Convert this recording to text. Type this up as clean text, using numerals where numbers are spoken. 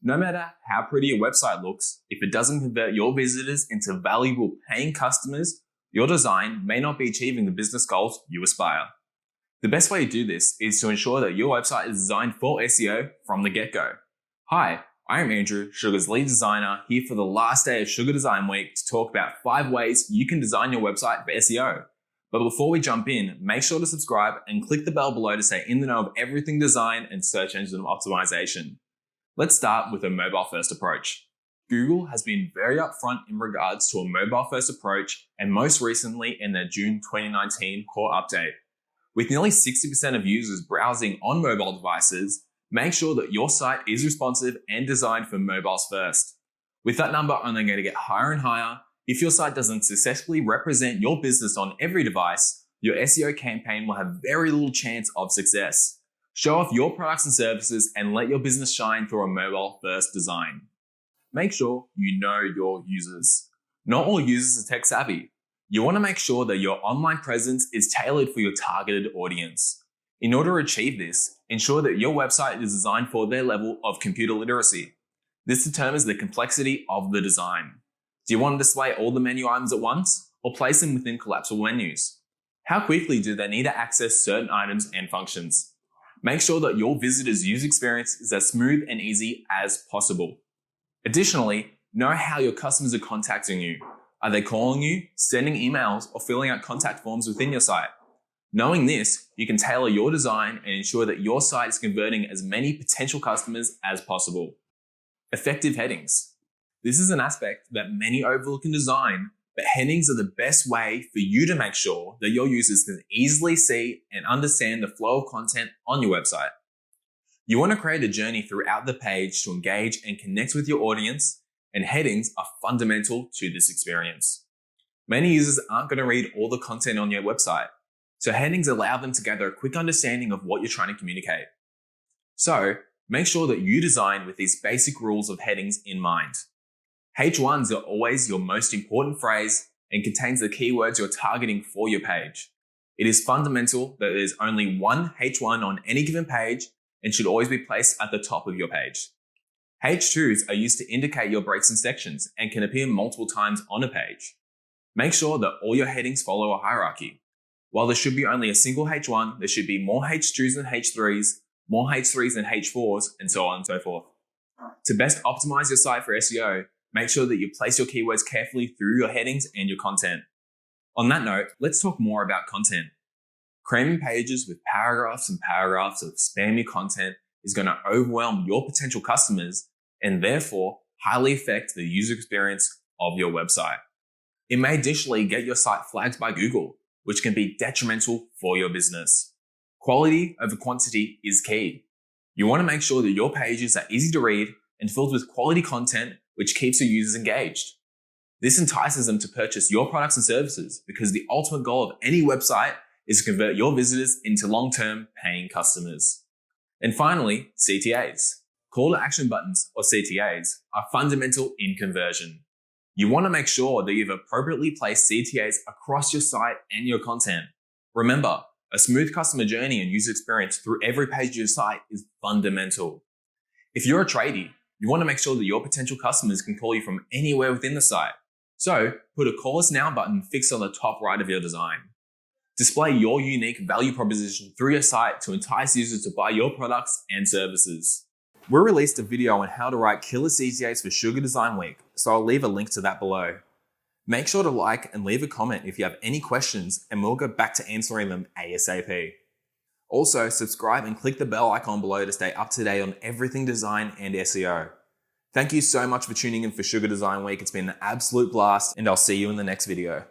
No matter how pretty your website looks, if it doesn't convert your visitors into valuable paying customers, your design may not be achieving the business goals you aspire. The best way to do this is to ensure that your website is designed for SEO from the get-go. Hi, I am Andrew, Xugar's lead designer, here for the last day of Xugar Design Week to talk about 5 ways you can design your website for SEO. But before we jump in, make sure to subscribe and click the bell below to stay in the know of everything design and search engine optimization. Let's start with a mobile-first approach. Google has been very upfront in regards to a mobile-first approach, and most recently in their June 2019 core update. With nearly 60% of users browsing on mobile devices, make sure that your site is responsive and designed for mobiles first. With that number only going to get higher and higher, if your site doesn't successfully represent your business on every device, your SEO campaign will have very little chance of success. Show off your products and services and let your business shine through a mobile-first design. Make sure you know your users. Not all users are tech savvy. You want to make sure that your online presence is tailored for your targeted audience. In order to achieve this, ensure that your website is designed for their level of computer literacy. This determines the complexity of the design. Do you want to display all the menu items at once, or place them within collapsible menus? How quickly do they need to access certain items and functions? Make sure that your visitors' user experience is as smooth and easy as possible. Additionally, know how your customers are contacting you. Are they calling you, sending emails, or filling out contact forms within your site? Knowing this, you can tailor your design and ensure that your site is converting as many potential customers as possible. Effective headings. This is an aspect that many overlook in design, but headings are the best way for you to make sure that your users can easily see and understand the flow of content on your website. You want to create a journey throughout the page to engage and connect with your audience, and headings are fundamental to this experience. Many users aren't going to read all the content on your website, so headings allow them to gather a quick understanding of what you're trying to communicate. So, make sure that you design with these basic rules of headings in mind. H1s are always your most important phrase and contains the keywords you're targeting for your page. It is fundamental that there's only one H1 on any given page and should always be placed at the top of your page. H2s are used to indicate your breaks and sections and can appear multiple times on a page. Make sure that all your headings follow a hierarchy. While there should be only a single H1, there should be more H2s than H3s, more H3s than H4s, and so on and so forth. To best optimize your site for SEO, make sure that you place your keywords carefully through your headings and your content. On that note, let's talk more about content. Cramming pages with paragraphs and paragraphs of spammy content is going to overwhelm your potential customers and therefore highly affect the user experience of your website. It may additionally get your site flagged by Google, which can be detrimental for your business. Quality over quantity is key. You want to make sure that your pages are easy to read and filled with quality content which keeps your users engaged. This entices them to purchase your products and services because the ultimate goal of any website is to convert your visitors into long-term paying customers. And finally, CTAs. Call to action buttons, or CTAs, are fundamental in conversion. You want to make sure that you've appropriately placed CTAs across your site and your content. Remember, a smooth customer journey and user experience through every page of your site is fundamental. If you're a tradie, you want to make sure that your potential customers can call you from anywhere within the site. So, put a Call Us Now button fixed on the top right of your design. Display your unique value proposition through your site to entice users to buy your products and services. We released a video on how to write killer CTAs for Xugar Design Week, so I'll leave a link to that below. Make sure to like and leave a comment if you have any questions, and we'll go back to answering them ASAP. Also, subscribe and click the bell icon below to stay up to date on everything design and SEO. Thank you so much for tuning in for Xugar Design Week. It's been an absolute blast, and I'll see you in the next video.